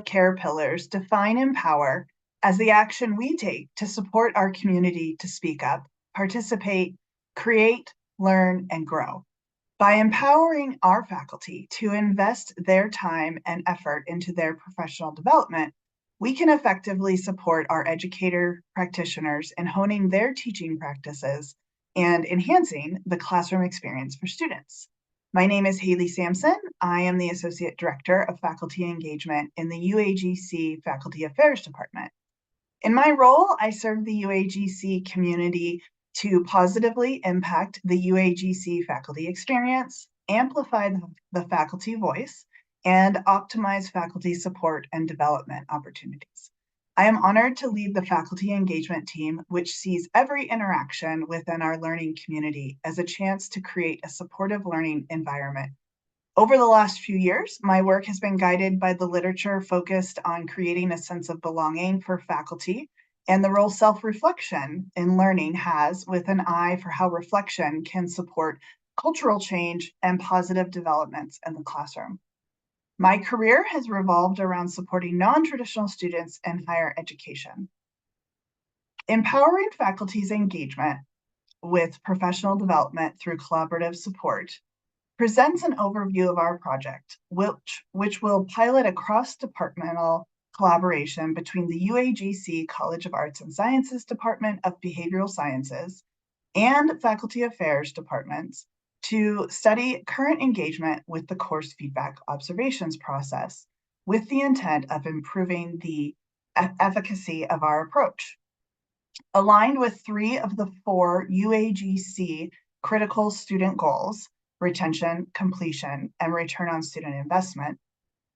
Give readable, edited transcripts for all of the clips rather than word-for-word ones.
care pillars define empower as the action we take to support our community to speak up, participate, create, learn, and grow. By empowering our faculty to invest their time and effort into their professional development, we can effectively support our educator practitioners in honing their teaching practices and enhancing the classroom experience for students. My name is Haley Sampson. I am the Associate Director of Faculty Engagement in the UAGC Faculty Affairs Department. In my role, I serve the UAGC community to positively impact the UAGC faculty experience, amplify the faculty voice, and optimize faculty support and development opportunities. I am honored to lead the faculty engagement team, which sees every interaction within our learning community as a chance to create a supportive learning environment. Over the last few years, my work has been guided by the literature focused on creating a sense of belonging for faculty and the role self-reflection in learning has, with an eye for how reflection can support cultural change and positive developments in the classroom. My career has revolved around supporting non-traditional students in higher education. Empowering faculty's engagement with professional development through collaborative support presents an overview of our project, which will pilot a cross-departmental collaboration between the UAGC College of Arts and Sciences Department of Behavioral Sciences and Faculty Affairs departments to study current engagement with the course feedback observations process with the intent of improving the efficacy of our approach. Aligned with 3 of the 4 UAGC critical student goals, retention, completion, and return on student investment,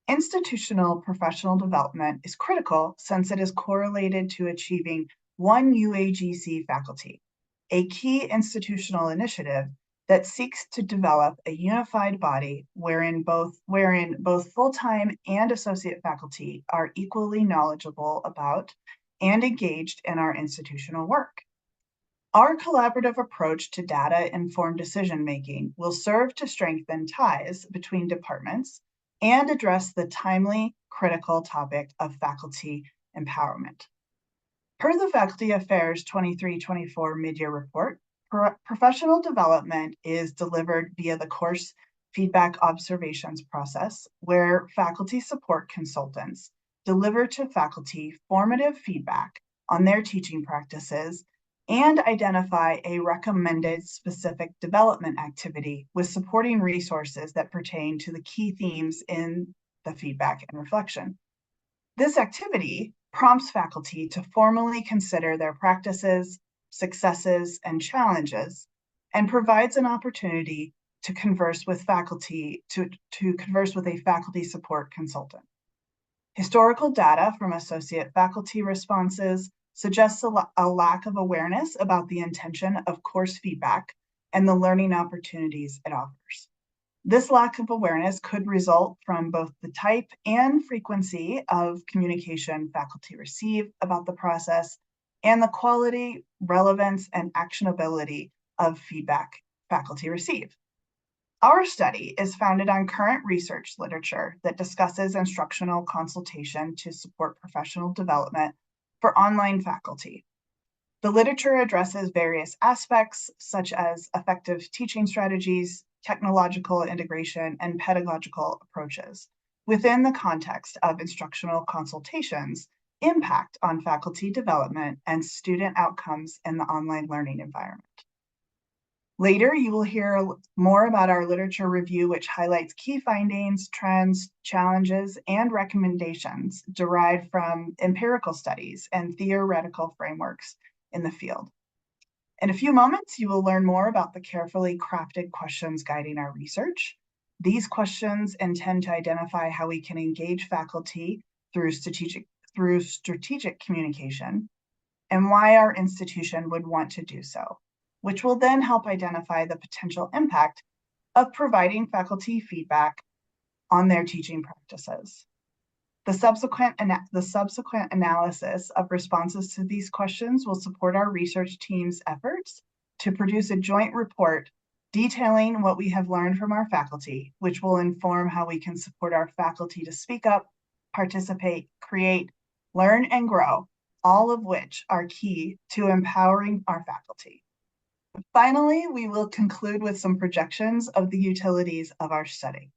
institutional professional development is critical since it is correlated to achieving 1 UAGC faculty, a key institutional initiative that seeks to develop a unified body wherein both full-time and associate faculty are equally knowledgeable about and engaged in our institutional work. Our collaborative approach to data-informed decision-making will serve to strengthen ties between departments and address the timely, critical topic of faculty empowerment. Per the Faculty Affairs 23-24 mid-year report, professional development is delivered via the course feedback observations process, where faculty support consultants deliver to faculty formative feedback on their teaching practices and identify a recommended specific development activity with supporting resources that pertain to the key themes in the feedback and reflection. This activity prompts faculty to formally consider their practices, successes, and challenges, and provides an opportunity to converse with faculty, to converse with a faculty support consultant. Historical data from associate faculty responses suggests a lack of awareness about the intention of course feedback and the learning opportunities it offers. This lack of awareness could result from both the type and frequency of communication faculty receive about the process and the quality, relevance, and actionability of feedback faculty receive. Our study is founded on current research literature that discusses instructional consultation to support professional development for online faculty. The literature addresses various aspects such as effective teaching strategies, technological integration, and pedagogical approaches within the context of instructional consultations impact on faculty development and student outcomes in the online learning environment. Later, you will hear more about our literature review, which highlights key findings, trends, challenges, and recommendations derived from empirical studies and theoretical frameworks in the field. In a few moments, you will learn more about the carefully crafted questions guiding our research. These questions intend to identify how we can engage faculty through strategic communication and why our institution would want to do so, which will then help identify the potential impact of providing faculty feedback on their teaching practices. The subsequent analysis of responses to these questions will support our research team's efforts to produce a joint report detailing what we have learned from our faculty, which will inform how we can support our faculty to speak up, participate, create, learn, and grow, all of which are key to empowering our faculty. Finally, we will conclude with some projections of the utilities of our study.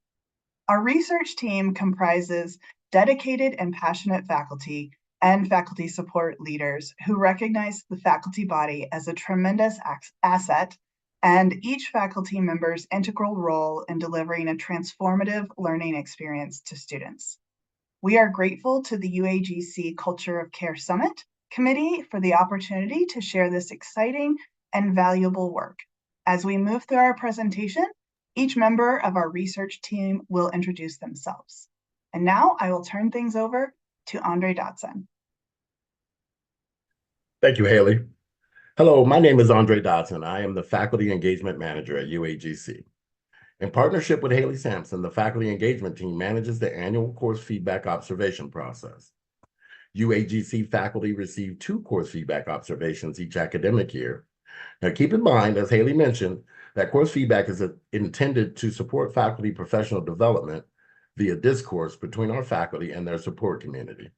Our research team comprises dedicated and passionate faculty and faculty support leaders who recognize the faculty body as a tremendous asset and each faculty member's integral role in delivering a transformative learning experience to students. We are grateful to the UAGC Culture of Care Summit Committee for the opportunity to share this exciting and valuable work. As we move through our presentation, each member of our research team will introduce themselves. And now I will turn things over to Andre Dodson. Thank you, Haley. Hello, my name is Andre Dodson. I am the Faculty Engagement Manager at UAGC. In partnership with Haley Sampson, the faculty engagement team manages the annual course feedback observation process. UAGC faculty receive 2 course feedback observations each academic year. Now, keep in mind, as Haley mentioned, that course feedback is intended to support faculty professional development via discourse between our faculty and their support community.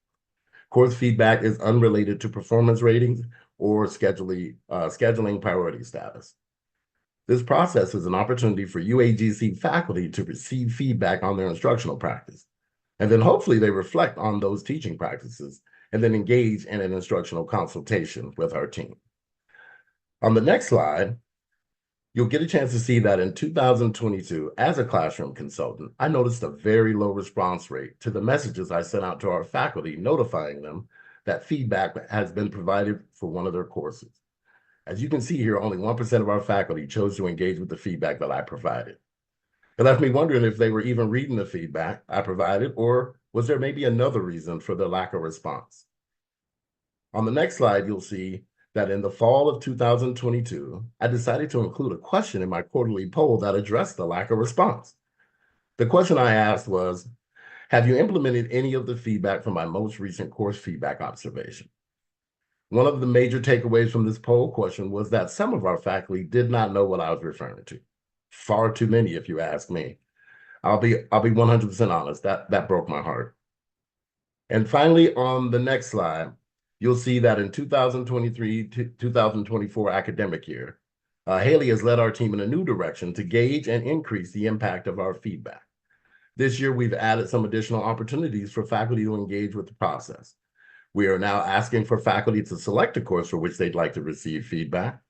Course feedback is unrelated to performance ratings or scheduling priority status. This process is an opportunity for UAGC faculty to receive feedback on their instructional practice, and then hopefully they reflect on those teaching practices and then engage in an instructional consultation with our team. On the next slide, you'll get a chance to see that in 2022, as a classroom consultant, I noticed a very low response rate to the messages I sent out to our faculty notifying them that feedback has been provided for one of their courses. As you can see here, only 1% of our faculty chose to engage with the feedback that I provided. It left me wondering if they were even reading the feedback I provided, or was there maybe another reason for the lack of response? On the next slide, you'll see that in the fall of 2022, I decided to include a question in my quarterly poll that addressed the lack of response. The question I asked was, have you implemented any of the feedback from my most recent course feedback observation? One of the major takeaways from this poll question was that some of our faculty did not know what I was referring to. Far too many, if you ask me. I'll be 100% honest, that broke my heart. And finally, on the next slide, you'll see that in 2023 to 2024 academic year, Haley has led our team in a new direction to gauge and increase the impact of our feedback. This year, we've added some additional opportunities for faculty to engage with the process. We are now asking for faculty to select a course for which they'd like to receive feedback.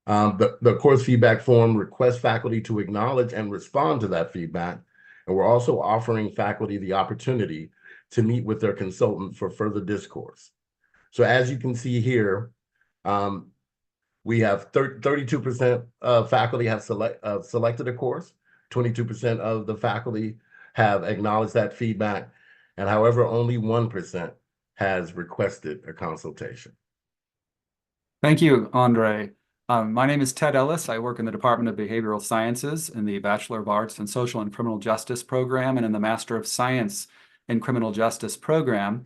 The course feedback form requests faculty to acknowledge and respond to that feedback. And we're also offering faculty the opportunity to meet with their consultant for further discourse. So as you can see here, we have 32% of faculty have selected a course, 22% of the faculty have acknowledged that feedback, and however, only 1% has requested a consultation. Thank you, Andre. My name is Ted Ellis. I work in the Department of Behavioral Sciences in the Bachelor of Arts in Social and Criminal Justice program and in the Master of Science in Criminal Justice program.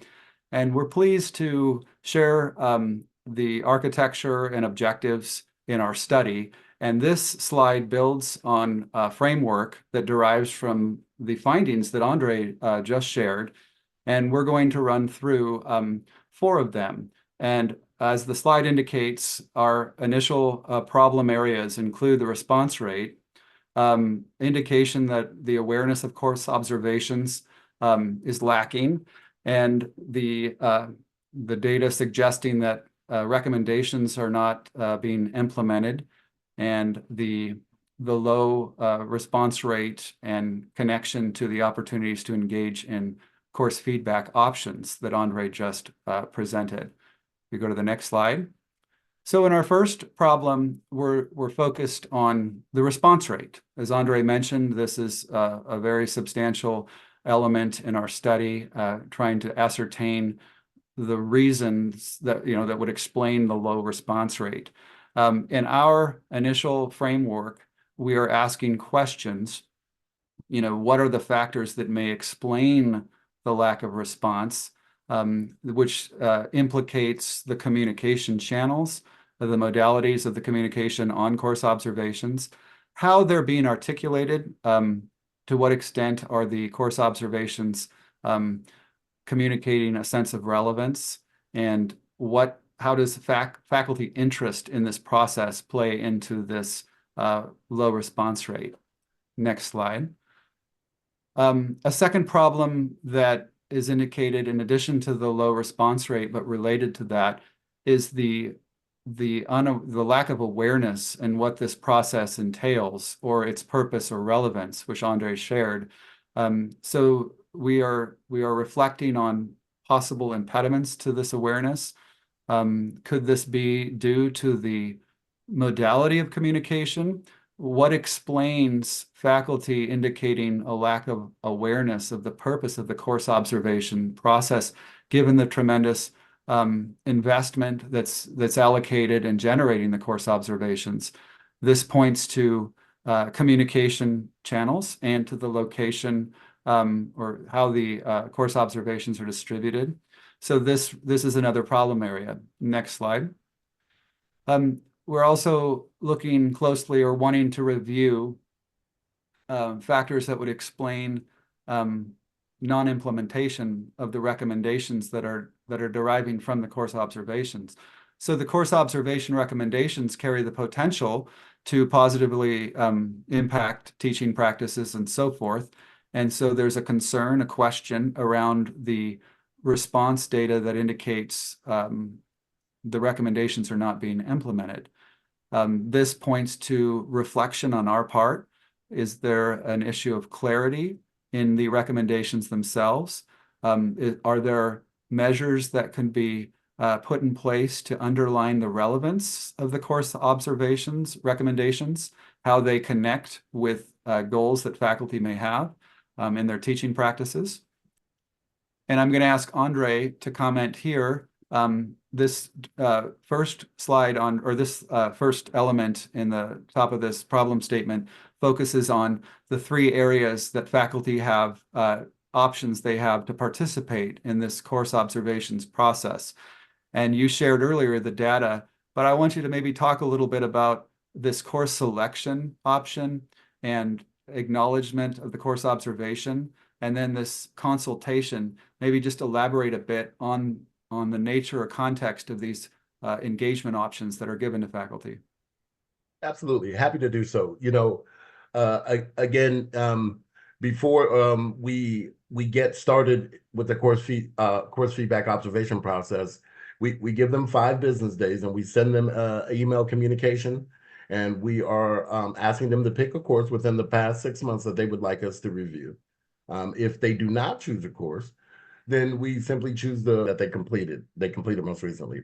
And we're pleased to share the architecture and objectives in our study. And this slide builds on a framework that derives from the findings that Andre just shared. And we're going to run through 4 of them. And as the slide indicates, our initial problem areas include the response rate, indication that the awareness of course observations is lacking, and the data suggesting that recommendations are not being implemented, and the low response rate and connection to the opportunities to engage in course feedback options that Andre just presented. We go to the next slide. So in our first problem, we're focused on the response rate. As Andre mentioned, this is a very substantial element in our study, trying to ascertain the reasons that that would explain the low response rate. In our initial framework, we are asking questions. What are the factors that may explain the lack of response, which implicates the communication channels, the modalities of the communication on course observations, how they're being articulated, to what extent are the course observations communicating a sense of relevance, and how does faculty interest in this process play into this low response rate? Next slide. A second problem that is indicated in addition to the low response rate, but related to that, is the lack of awareness and what this process entails, or its purpose or relevance, which Andre shared. So we are reflecting on possible impediments to this awareness. Could this be due to the modality of communication? What explains faculty indicating a lack of awareness of the purpose of the course observation process, given the tremendous investment that's allocated in generating the course observations? This points to communication channels and to the location or how the course observations are distributed. So this is another problem area. Next slide. We're also looking closely or wanting to review factors that would explain non-implementation of the recommendations that are deriving from the course observations. So the course observation recommendations carry the potential to positively impact teaching practices and so forth. And so there's a concern, a question around the response data that indicates the recommendations are not being implemented. This points to reflection on our part. Is there an issue of clarity in the recommendations themselves? Are there measures that can be put in place to underline the relevance of the course observations, recommendations, how they connect with goals that faculty may have in their teaching practices? And I'm going to ask Andre to comment here. This first slide on, or this first element in the top of this problem statement focuses on the three areas that faculty have options they have to participate in this course observations process. And you shared earlier the data, but I want you to maybe talk a little bit about this course selection option and acknowledgement of the course observation, and then this consultation. Maybe just elaborate a bit on the nature or context of these engagement options that are given to faculty. Absolutely, happy to do so. You know, again, before we get started with the course feedback observation process, we give them 5 business days and we send them email communication, and we are asking them to pick a course within the past 6 months that they would like us to review. If they do not choose a course, then we simply choose that they completed most recently.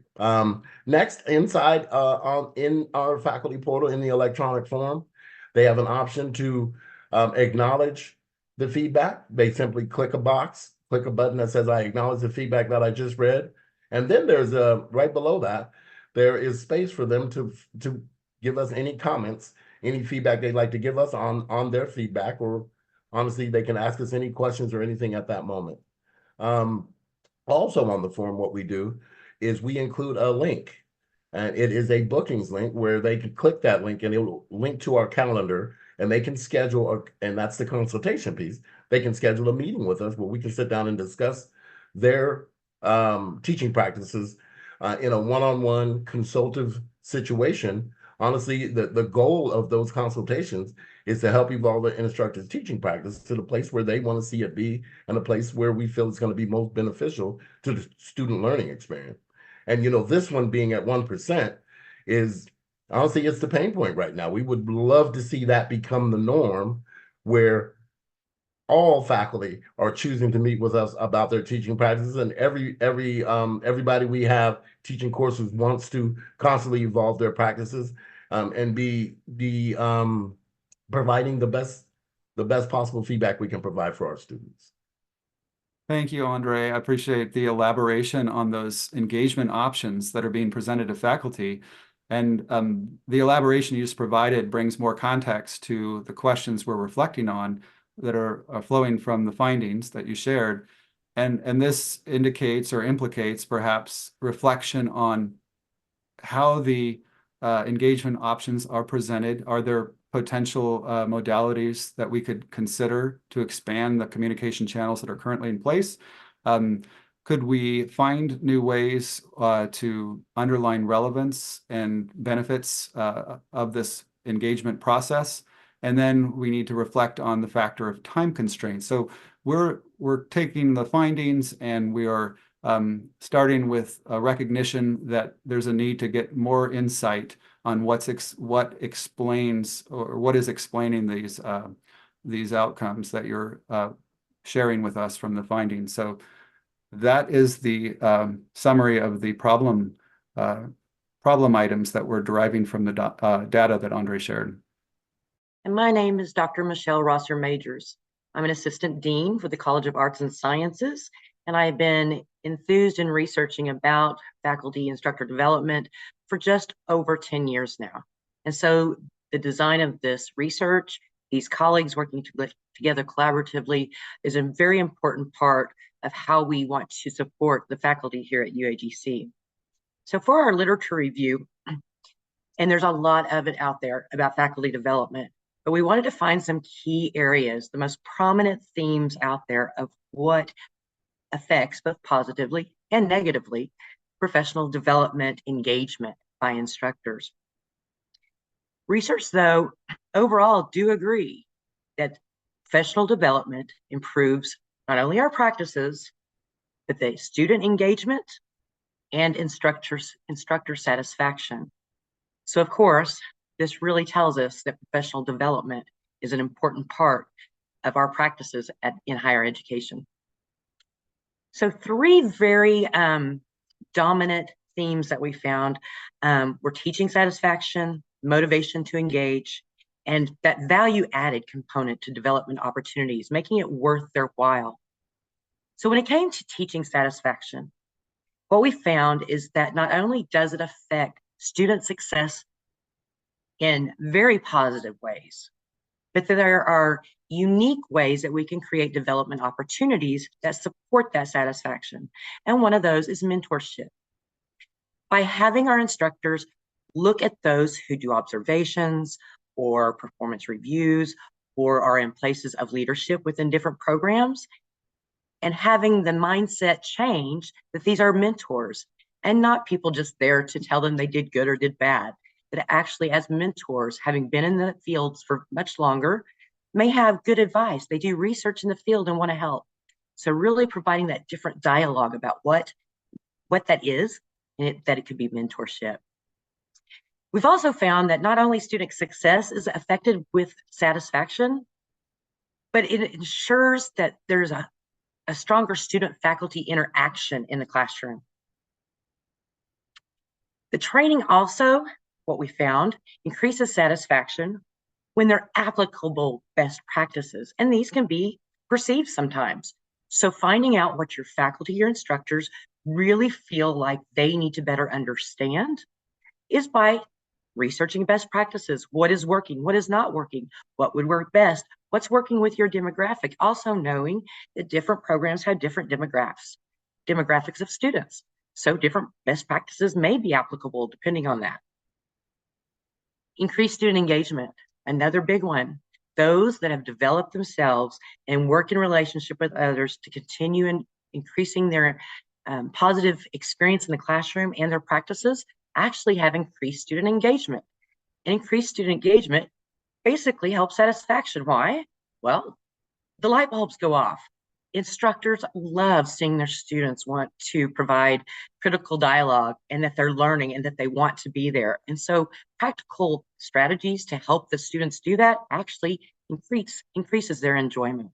Next, inside in our faculty portal in the electronic form, they have an option to acknowledge the feedback. They simply click a button that says, I acknowledge the feedback that I just read. And then there's right below that, there is space for them to give us any comments, any feedback they'd like to give us on their feedback, or honestly, they can ask us any questions or anything at that moment. Also on the form, what we do is we include a link, and it is a bookings link where they can click that link and it will link to our calendar, and they can schedule, and that's the consultation piece. They can schedule a meeting with us where we can sit down and discuss their teaching practices in a one-on-one consultative situation. Honestly, the goal of those consultations is to help evolve the instructor's teaching practice to the place where they want to see it be, and a place where we feel it's going to be most beneficial to the student learning experience. And, you know, this one being at 1% is, honestly, it's the pain point right now. We would love to see that become the norm, where all faculty are choosing to meet with us about their teaching practices, and everybody we have teaching courses wants to constantly evolve their practices and be providing the best possible feedback we can provide for our students. Thank you, Andre. I appreciate the elaboration on those engagement options that are being presented to faculty. And the elaboration you just provided brings more context to the questions we're reflecting on that are flowing from the findings that you shared. And this indicates or implicates perhaps reflection on how the engagement options are presented. Are there potential modalities that we could consider to expand the communication channels that are currently in place? Could we find new ways to underline relevance and benefits of this engagement process? And then we need to reflect on the factor of time constraints. So we're taking the findings and we are starting with a recognition that there's a need to get more insight on what explains or what is explaining these outcomes that you're sharing with us from the findings. So that is the summary of the problem items that we're deriving from the data that Andre shared. And my name is Dr. Michelle Rosser Majors. I'm an assistant dean for the College of Arts and Sciences, and I've been enthused in researching about faculty instructor development for just over 10 years now. And so the design of this research, these colleagues working together collaboratively, is a very important part of how we want to support the faculty here at UAGC. So for our literature review, and there's a lot of it out there about faculty development, but we wanted to find some key areas, the most prominent themes out there of what affects both positively and negatively professional development engagement by instructors. Research, though, overall do agree that professional development improves not only our practices, but the student engagement and instructor satisfaction. So, of course, this really tells us that professional development is an important part of our practices in higher education. So 3 very dominant themes that we found were teaching satisfaction, motivation to engage, and that value added component to development opportunities, making it worth their while. So when it came to teaching satisfaction, what we found is that not only does it affect student success in very positive ways, but there are unique ways that we can create development opportunities that support that satisfaction. And one of those is mentorship. By having our instructors look at those who do observations or performance reviews or are in places of leadership within different programs, and having the mindset change that these are mentors and not people just there to tell them they did good or did bad, that actually as mentors, having been in the fields for much longer, may have good advice. They do research in the field and want to help. So really providing that different dialogue about what that is, and that it could be mentorship. We've also found that not only student success is affected with satisfaction, but it ensures that there's a stronger student-faculty interaction in the classroom. The training also, what we found, increases satisfaction when they're applicable best practices, and these can be perceived sometimes. So finding out what your faculty, your instructors really feel like they need to better understand is by researching best practices. What is working? What is not working? What would work best? What's working with your demographic? Also knowing that different programs have different demographics of students. So different best practices may be applicable depending on that. Increased student engagement, another big one. Those that have developed themselves and work in relationship with others to continue in increasing their positive experience in the classroom and their practices actually have increased student engagement. And increased student engagement basically helps satisfaction. Why? Well, the light bulbs go off. Instructors love seeing their students want to provide critical dialogue and that they're learning and that they want to be there. And so practical strategies to help the students do that actually increases their enjoyment.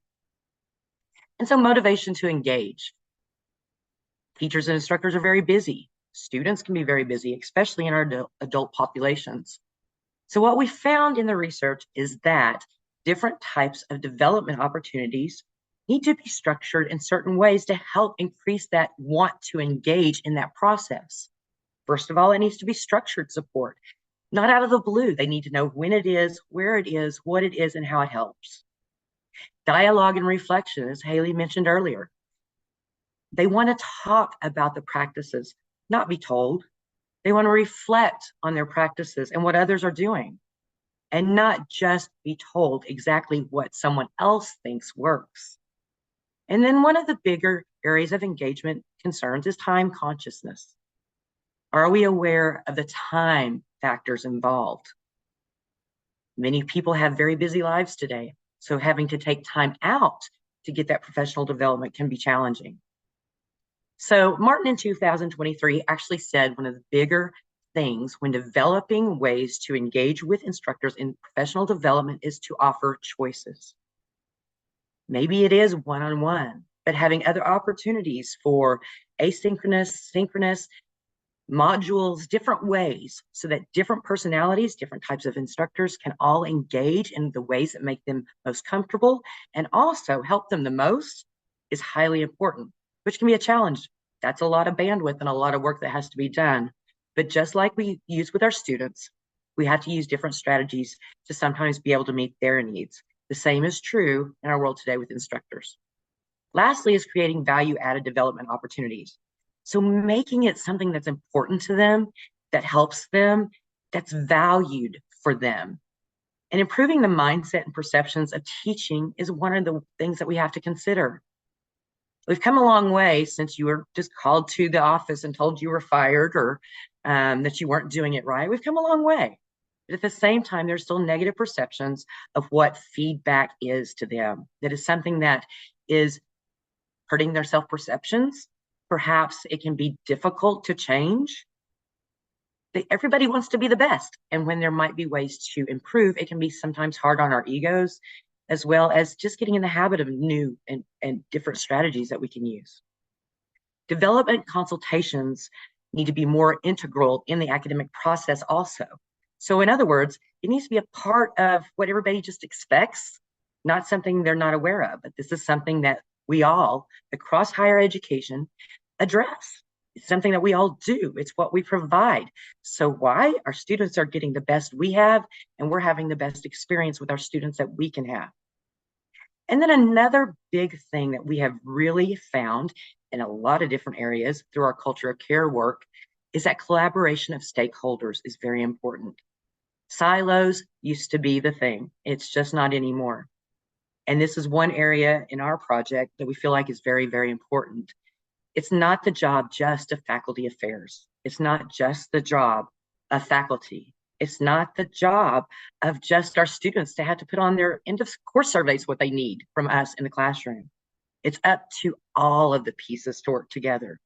And so motivation to engage. Teachers and instructors are very busy. Students can be very busy, especially in our adult populations. So what we found in the research is that different types of development opportunities need to be structured in certain ways to help increase that want to engage in that process. First of all, it needs to be structured support, not out of the blue. They need to know when it is, where it is, what it is, and how it helps. Dialogue and reflection, as Haley mentioned earlier. They want to talk about the practices, not be told. They want to reflect on their practices and what others are doing, and not just be told exactly what someone else thinks works. And then one of the bigger areas of engagement concerns is time consciousness. Are we aware of the time factors involved? Many people have very busy lives today, so having to take time out to get that professional development can be challenging. So Martin in 2023 actually said one of the bigger things when developing ways to engage with instructors in professional development is to offer choices. Maybe it is one-on-one, but having other opportunities for asynchronous, synchronous modules, different ways, so that different personalities, different types of instructors can all engage in the ways that make them most comfortable and also help them the most is highly important, which can be a challenge. That's a lot of bandwidth and a lot of work that has to be done. But just like we use with our students, we have to use different strategies to sometimes be able to meet their needs. The same is true in our world today with instructors. Lastly is creating value-added development opportunities. So making it something that's important to them, that helps them, that's valued for them. And improving the mindset and perceptions of teaching is one of the things that we have to consider. We've come a long way since you were just called to the office and told you were fired or that you weren't doing it right. We've come a long way. But at the same time, there's still negative perceptions of what feedback is to them. That is something that is hurting their self-perceptions. Perhaps it can be difficult to change. Everybody wants to be the best. And when there might be ways to improve, it can be sometimes hard on our egos, as well as just getting in the habit of new and different strategies that we can use. Development consultations need to be more integral in the academic process also. So in other words, it needs to be a part of what everybody just expects, not something they're not aware of, but this is something that we all across higher education address. It's something that we all do. It's what we provide. So why? Our students are getting the best we have, and we're having the best experience with our students that we can have. And then another big thing that we have really found in a lot of different areas through our culture of care work is that collaboration of stakeholders is very important. Silos used to be the thing. It's just not anymore. And this is one area in our project that we feel like is very, very important. It's not the job just of faculty affairs. It's not just the job of faculty. It's not the job of just our students to have to put on their end of course surveys what they need from us in the classroom. It's up to all of the pieces to work together.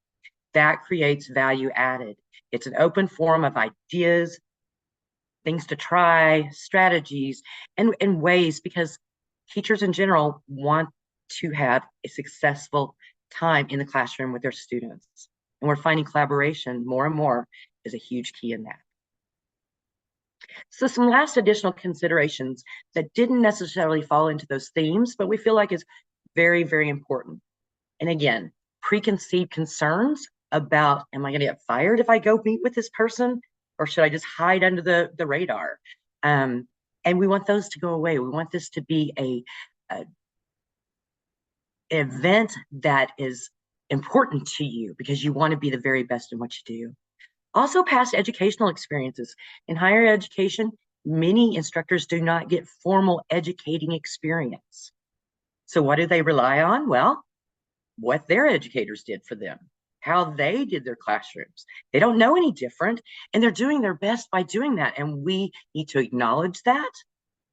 That creates value added. It's an open forum of ideas, things to try, strategies, and ways, because teachers in general want to have a successful time in the classroom with their students. And we're finding collaboration more and more is a huge key in that. So some last additional considerations that didn't necessarily fall into those themes, but we feel like is very, very important. And again, preconceived concerns about, am I going to get fired if I go meet with this person? Or should I just hide under the radar? And we want those to go away. We want this to be an event that is important to you because you want to be the very best in what you do. Also, past educational experiences. In higher education, many instructors do not get formal educating experience. So what do they rely on? Well, what their educators did for them, how they did their classrooms. They don't know any different, and they're doing their best by doing that. And we need to acknowledge that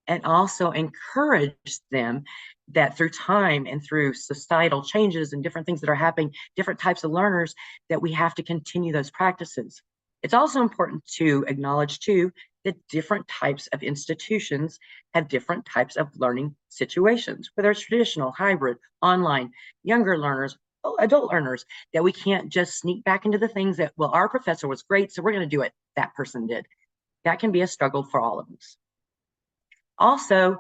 and also encourage them that through time and through societal changes and different things that are happening, different types of learners, that we have to continue those practices. It's also important to acknowledge too that different types of institutions have different types of learning situations, whether it's traditional, hybrid, online, younger learners, adult learners, that we can't just sneak back into the things that, well, our professor was great, so we're going to do it. That person did. That can be a struggle for all of us. Also,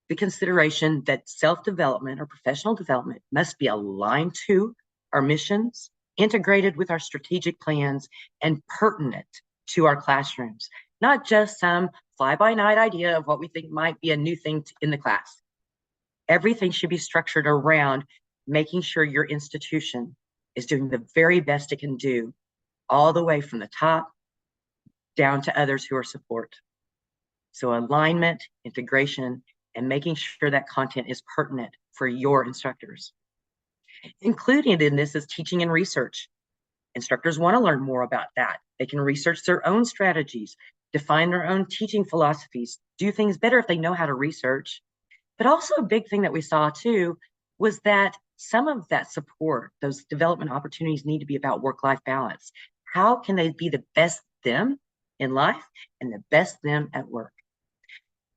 the consideration that self-development or professional development must be aligned to our missions, integrated with our strategic plans, and pertinent to our classrooms, not just some fly-by-night idea of what we think might be a new thing in the class. Everything should be structured around making sure your institution is doing the very best it can do, all the way from the top down to others who are support. So alignment, integration, and making sure that content is pertinent for your instructors. Included in this is teaching and research. Instructors want to learn more about that. They can research their own strategies, define their own teaching philosophies, do things better if they know how to research. But also a big thing that we saw too was that some of that support, those development opportunities need to be about work-life balance. How can they be the best them in life and the best them at work?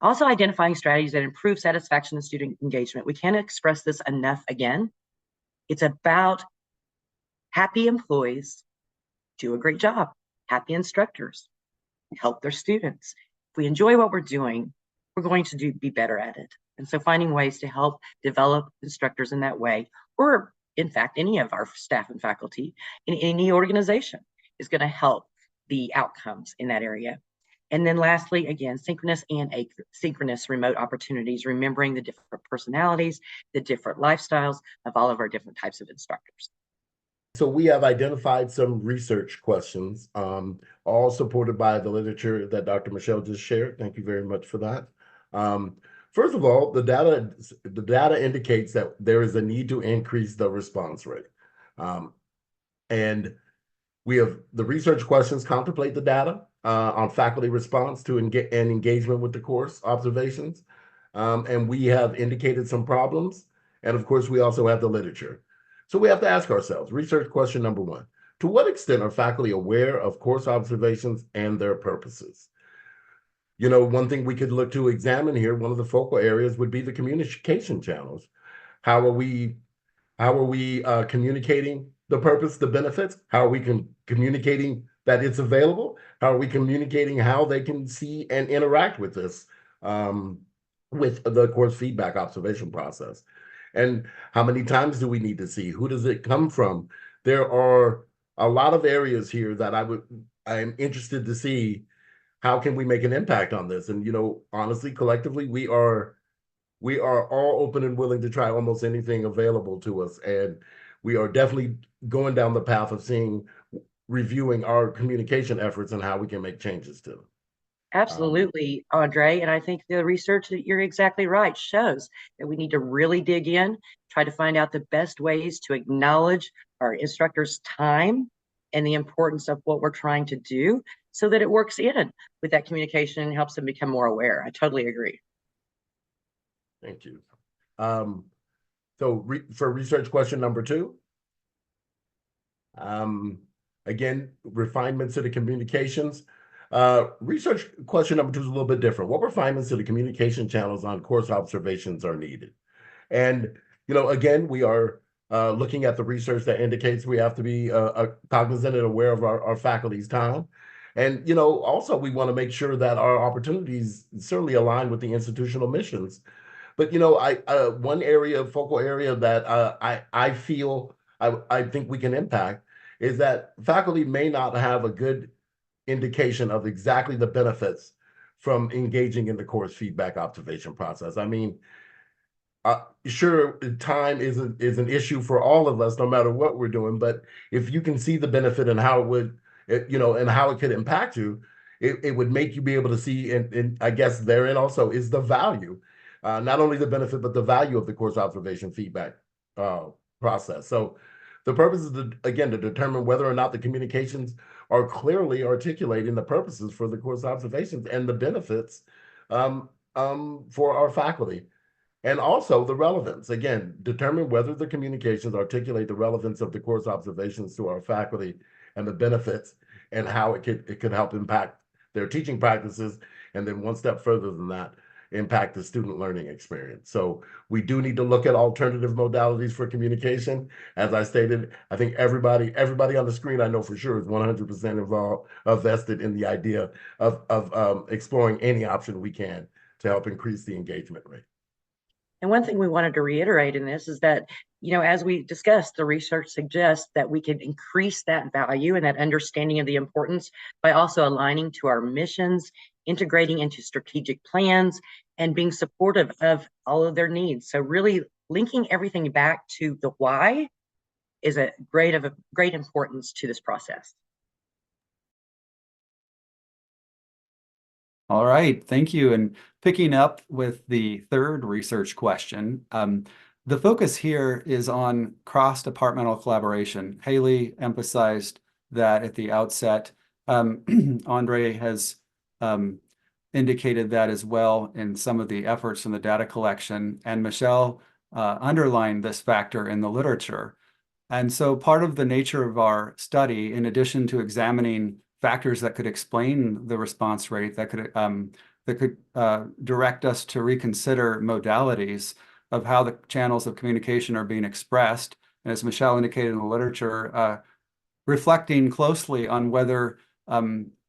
Also identifying strategies that improve satisfaction and student engagement. We can't express this enough again. It's about happy employees do a great job. Happy instructors help their students. If we enjoy what we're doing, we're going to be better at it. And so finding ways to help develop instructors in that way, or in fact, any of our staff and faculty in any organization is going to help the outcomes in that area. And then lastly, again, synchronous and asynchronous remote opportunities, remembering the different personalities, the different lifestyles of all of our different types of instructors. So we have identified some research questions, all supported by the literature that Dr. Michelle just shared. Thank you very much for that. First of all, the data indicates that there is a need to increase the response rate. And we have the research questions contemplate the data on faculty response to engagement with the course observations. And we have indicated some problems. And of course, we also have the literature. So we have to ask ourselves, research question number 1, to what extent are faculty aware of course observations and their purposes? You know, one thing we could look to examine here, one of the focal areas would be the communication channels. How are we communicating the purpose, the benefits? How are we communicating that it's available? How are we communicating how they can see and interact with this, with the course feedback observation process? And how many times do we need to see? Who does it come from? There are a lot of areas here that I'm interested to see how can we make an impact on this. And, you know, honestly, collectively, we are all open and willing to try almost anything available to us. And we are definitely going down the path of reviewing our communication efforts and how we can make changes to them. Absolutely, Andre. And I think the research that you're exactly right shows that we need to really dig in, try to find out the best ways to acknowledge our instructors' time and the importance of what we're trying to do so that it works in with that communication and helps them become more aware. I totally agree. Thank you. For research question number 2, again, refinements to the communications. Research question number 2 is a little bit different. What refinements to the communication channels on course observations are needed? And, you know, again, we are looking at the research that indicates we have to be cognizant and aware of our faculty's time. And, you know, also we want to make sure that our opportunities certainly align with the institutional missions. But, you know, one focal area that I feel I think we can impact is that faculty may not have a good indication of exactly the benefits from engaging in the course feedback observation process. I mean, sure, time is an issue for all of us, no matter what we're doing. But if you can see the benefit and how it would, and how it could impact you, it would make you be able to see, and I guess therein also is the value, not only the benefit, but the value of the course observation feedback process. So the purpose is, again, to determine whether or not the communications are clearly articulating the purposes for the course observations and the benefits for our faculty. And also the relevance, again, determine whether the communications articulate the relevance of the course observations to our faculty and the benefits and how it could help impact their teaching practices. And then one step further than that, impact the student learning experience. So we do need to look at alternative modalities for communication. As I stated, I think everybody on the screen, I know for sure, is 100% involved, vested in the idea of exploring any option we can to help increase the engagement rate. And one thing we wanted to reiterate in this is that, you know, as we discussed, the research suggests that we can increase that value and that understanding of the importance by also aligning to our missions, integrating into strategic plans, and being supportive of all of their needs. So really linking everything back to the why is of great importance to this process. All right, thank you. And picking up with the third research question, The focus here is on cross-departmental collaboration. Haley emphasized that at the outset. Andre has indicated that as well in some of the efforts in the data collection, and Michelle underlined this factor in the literature. And so part of the nature of our study, in addition to examining factors that could explain the response rate, that could direct us to reconsider modalities of how the channels of communication are being expressed, and as Michelle indicated in the literature, reflecting closely on whether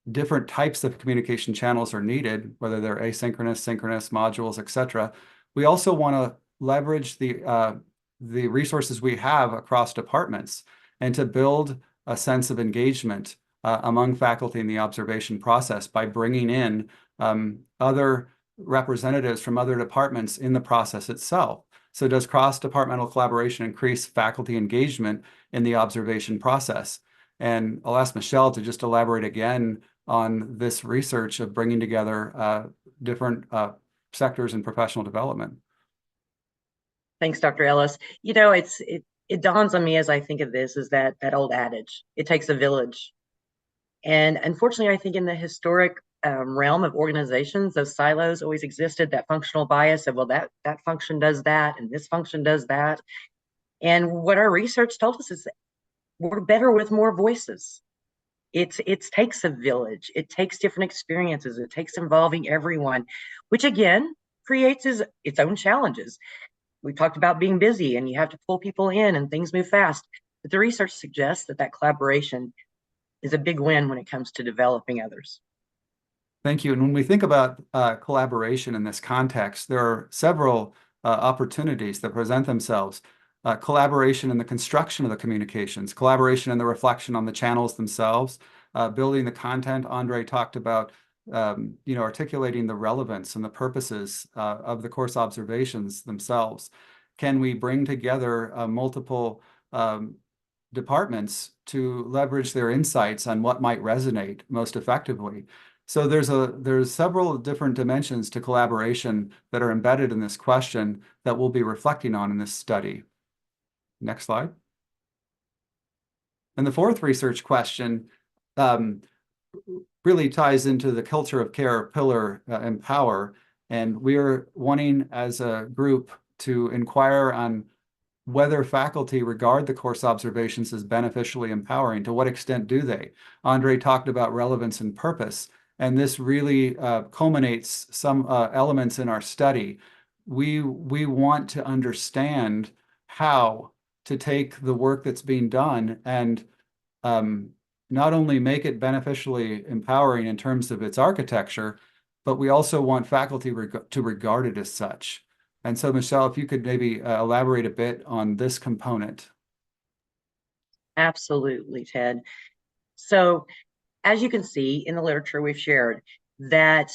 different types of communication channels are needed, whether they're asynchronous, synchronous, modules, etc. We also want to leverage the resources we have across departments and to build a sense of engagement among faculty in the observation process by bringing in other representatives from other departments in the process itself. So does cross-departmental collaboration increase faculty engagement in the observation process? And I'll ask Michelle to just elaborate again on this research of bringing together different sectors in professional development. Thanks, Dr. Ellis. You know, it dawns on me as I think of this is that old adage, it takes a village. And unfortunately, I think in the historic realm of organizations, those silos always existed, that functional bias of, well, that function does that and this function does that. And what our research told us is that we're better with more voices. It takes a village. It takes different experiences. It takes involving everyone, which again creates its own challenges. We talked about being busy and you have to pull people in and things move fast. But the research suggests that collaboration is a big win when it comes to developing others. Thank you. And when we think about collaboration in this context, there are several opportunities that present themselves. Collaboration in the construction of the communications, collaboration in the reflection on the channels themselves, building the content. Andre talked about articulating the relevance and the purposes of the course observations themselves. Can we bring together multiple departments to leverage their insights on what might resonate most effectively? So there's several different dimensions to collaboration that are embedded in this question that we'll be reflecting on in this study. Next slide. And the fourth research question really ties into the culture of care pillar, empower. And we're wanting as a group to inquire on whether faculty regard the course observations as beneficially empowering. To what extent do they? Andre talked about relevance and purpose, and this really culminates some elements in our study. We want to understand how to take the work that's being done and not only make it beneficially empowering in terms of its architecture, but we also want faculty to regard it as such. And so, Michelle, if you could maybe elaborate a bit on this component. Absolutely, Ted. So, as you can see in the literature we've shared, that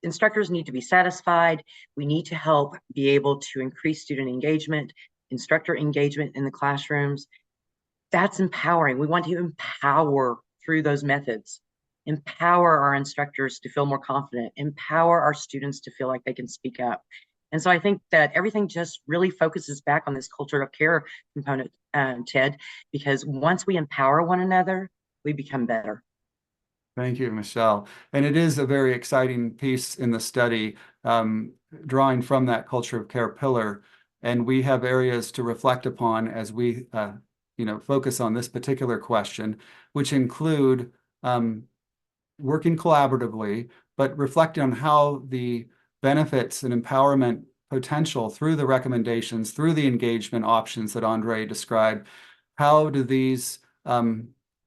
instructors need to be satisfied. We need to help be able to increase student engagement, instructor engagement in the classrooms. That's empowering. We want to empower through those methods, empower our instructors to feel more confident, empower our students to feel like they can speak up. And so I think that everything just really focuses back on this culture of care component, Ted, because once we empower one another, we become better. Thank you, Michelle. And it is a very exciting piece in the study, drawing from that culture of care pillar. And we have areas to reflect upon as we focus on this particular question, which include working collaboratively, but reflecting on how the benefits and empowerment potential through the recommendations, through the engagement options that Andre described, how do these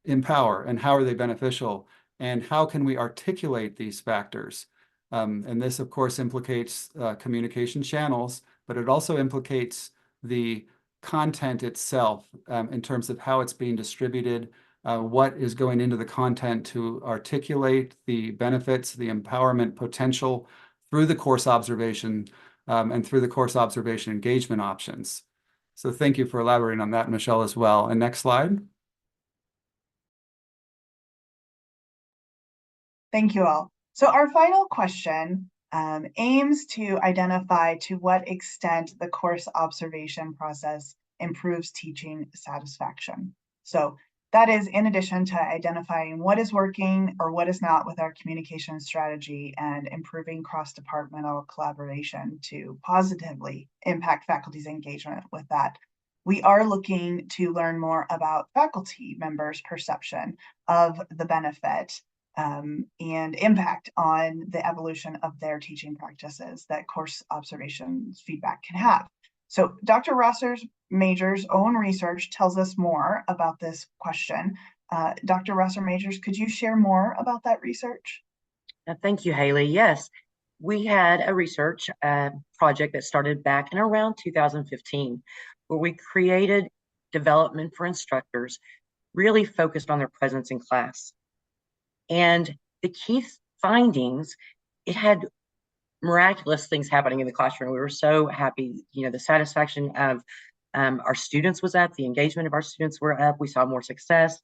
empower and how are they beneficial? And how can we articulate these factors? And this, of course, implicates communication channels, but it also implicates the content itself in terms of how it's being distributed, what is going into the content to articulate the benefits, the empowerment potential through the course observation and through the course observation engagement options. So thank you for elaborating on that, Michelle, as well. And next slide. Thank you all. So our final question aims to identify to what extent the course observation process improves teaching satisfaction. So that is in addition to identifying what is working or what is not with our communication strategy and improving cross-departmental collaboration to positively impact faculty's engagement with that. We are looking to learn more about faculty members' perception of the benefit and impact on the evolution of their teaching practices that course observations feedback can have. So Dr. Rosser-Majors' own research tells us more about this question. Dr. Rosser-Majors, could you share more about that research? Thank you, Haley. Yes, we had a research project that started back in around 2015, where we created development for instructors really focused on their presence in class. And the key findings, it had miraculous things happening in the classroom. We were so happy, the satisfaction of our students was up, the engagement of our students were up, we saw more success.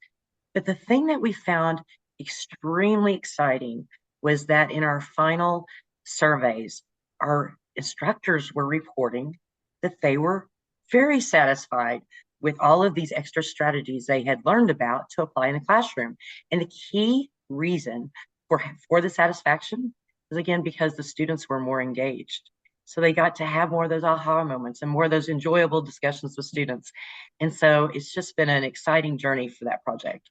But the thing that we found extremely exciting was that in our final surveys, our instructors were reporting that they were very satisfied with all of these extra strategies they had learned about to apply in the classroom. And the key reason for the satisfaction was, again, because the students were more engaged. So they got to have more of those aha moments and more of those enjoyable discussions with students. And so it's just been an exciting journey for that project.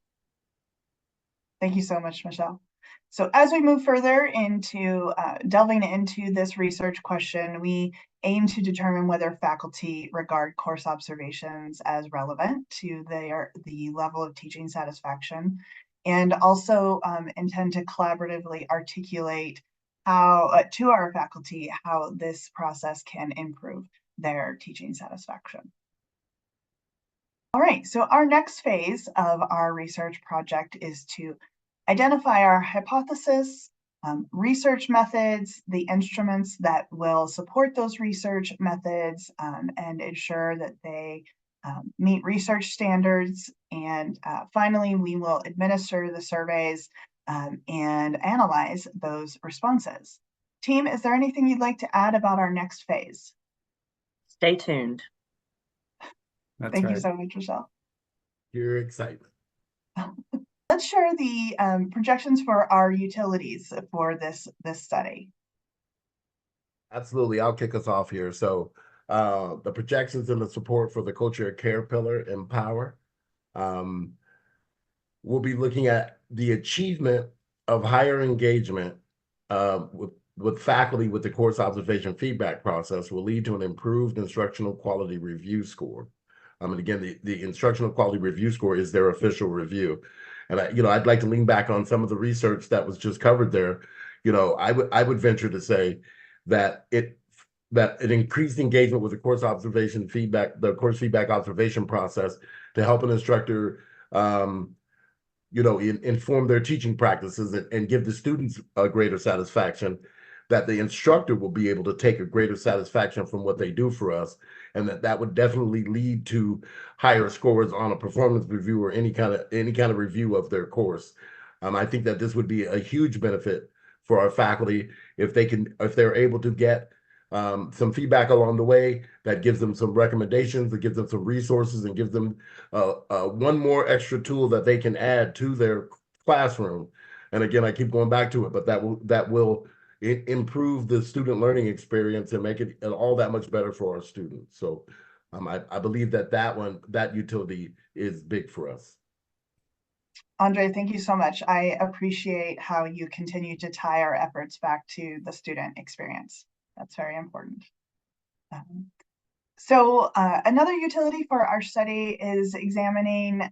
Thank you so much, Michelle. So as we move further into delving into this research question, we aim to determine whether faculty regard course observations as relevant to the level of teaching satisfaction, and also intend to collaboratively articulate how to our faculty how this process can improve their teaching satisfaction. All right, so our next phase of our research project is to identify our hypothesis, research methods, the instruments that will support those research methods and ensure that they meet research standards. And finally, we will administer the surveys and analyze those responses. Team, is there anything you'd like to add about our next phase? Stay tuned. Thank you so much, Michelle. Your excitement. Let's share the projections for our utilities for this study. Absolutely. I'll kick us off here. So the projections and the support for the culture of care pillar, Empower. We'll be looking at the achievement of higher engagement with faculty with the course observation feedback process will lead to an improved instructional quality review score. And again, the instructional quality review score is their official review. And I'd like to lean back on some of the research that was just covered there. I would venture to say that an increased engagement with the course course feedback observation process to help an instructor inform their teaching practices and give the students a greater satisfaction, that the instructor will be able to take a greater satisfaction from what they do for us, and that would definitely lead to higher scores on a performance review or any kind of review of their course. I think that this would be a huge benefit for our faculty if they're able to get some feedback along the way that gives them some recommendations, that gives them some resources, and gives them one more extra tool that they can add to their classroom. And again, I keep going back to it, but that will improve the student learning experience and make it all that much better for our students. So I believe that utility is big for us. Andre, thank you so much. I appreciate how you continue to tie our efforts back to the student experience. That's very important. So another utility for our study is examining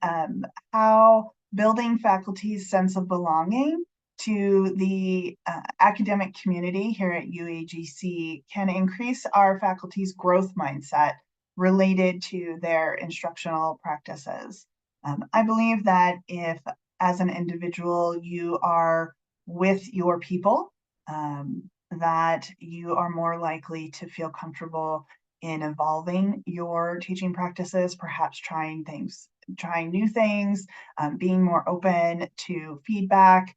how building faculty's sense of belonging to the academic community here at UAGC can increase our faculty's growth mindset related to their instructional practices. I believe that if, as an individual, you are with your people, that you are more likely to feel comfortable in evolving your teaching practices, perhaps trying new things, being more open to feedback,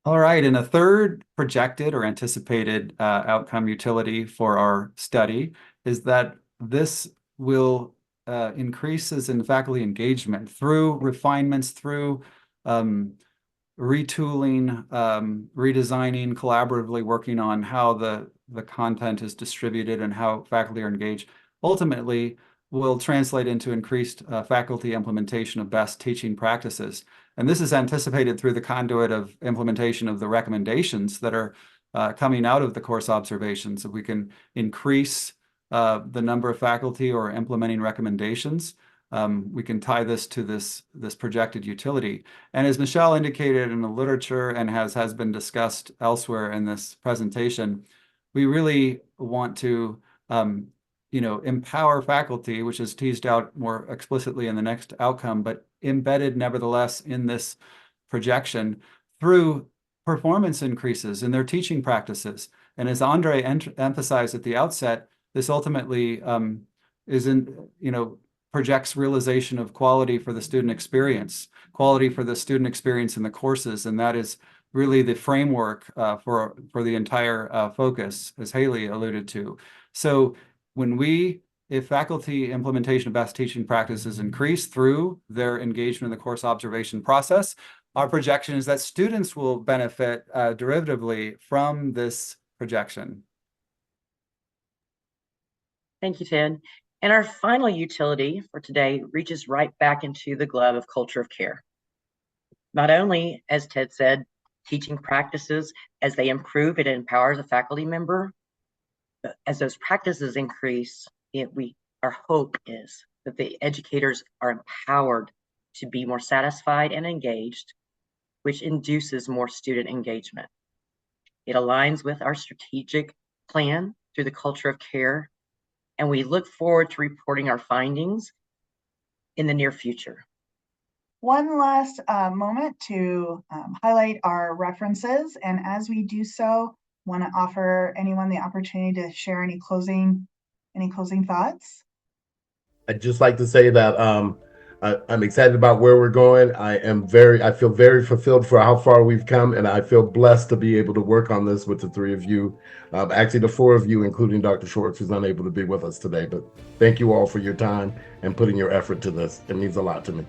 All right, and a third projected or anticipated outcome utility for our study is that this will increases in faculty engagement through refinements, through retooling, redesigning, collaboratively working on how the content is distributed and how faculty are engaged. Ultimately, will translate into increased faculty implementation of best teaching practices. And this is anticipated through the conduit of implementation of the recommendations that are coming out of the course observations. If we can increase the number of faculty or implementing recommendations, we can tie this to this projected utility. And as Michelle indicated in the literature and has been discussed elsewhere in this presentation, we really want to empower faculty, which is teased out more explicitly in the next outcome, but embedded nevertheless in this projection through performance increases in their teaching practices. And as Andre emphasized at the outset, this ultimately projects realization of quality for the student experience in the courses, and that is really the framework for the entire focus, as Haley alluded to. So if faculty implementation of best teaching practices increase through their engagement in the course observation process, our projection is that students will benefit derivatively from this projection. Thank you, Ted. And our final utility for today reaches right back into the glove of culture of care. Not only, as Ted said, teaching practices, as they improve, it empowers a faculty member. But as those practices increase, our hope is that the educators are empowered to be more satisfied and engaged, which induces more student engagement. It aligns with our strategic plan through the culture of care, and we look forward to reporting our findings in the near future. One last moment to highlight our references, and as we do so, want to offer anyone the opportunity to share any closing thoughts. I'd just like to say that I'm excited about where we're going. I feel very fulfilled for how far we've come, and I feel blessed to be able to work on this with the three of you. Actually, the four of you, including Dr. Schwartz, who's unable to be with us today. But thank you all for your time and putting your effort to this. It means a lot to me.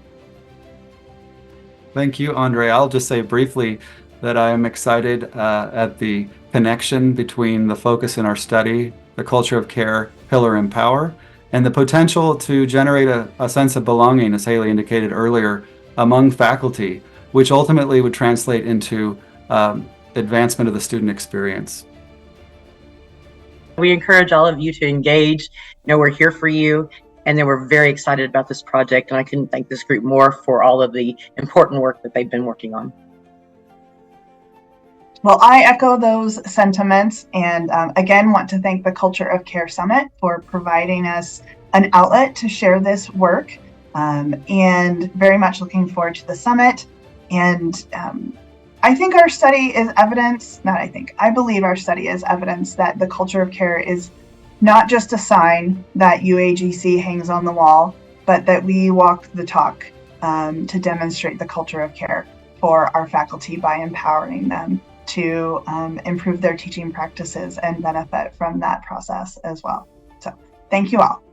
Thank you, Andre. I'll just say briefly that I am excited at the connection between the focus in our study, the culture of care, pillar empower, and the potential to generate a sense of belonging, as Haley indicated earlier, among faculty, which ultimately would translate into advancement of the student experience. We encourage all of you to engage. We're here for you, and then we're very excited about this project, and I couldn't thank this group more for all of the important work that they've been working on. Well, I echo those sentiments, and again want to thank the Culture of Care Summit for providing us an outlet to share this work, and very much looking forward to the summit. And I think our study is evidence, I believe our study is evidence that the culture of care is not just a sign that UAGC hangs on the wall, but that we walk the talk to demonstrate the culture of care for our faculty by empowering them to improve their teaching practices and benefit from that process as well. So thank you all.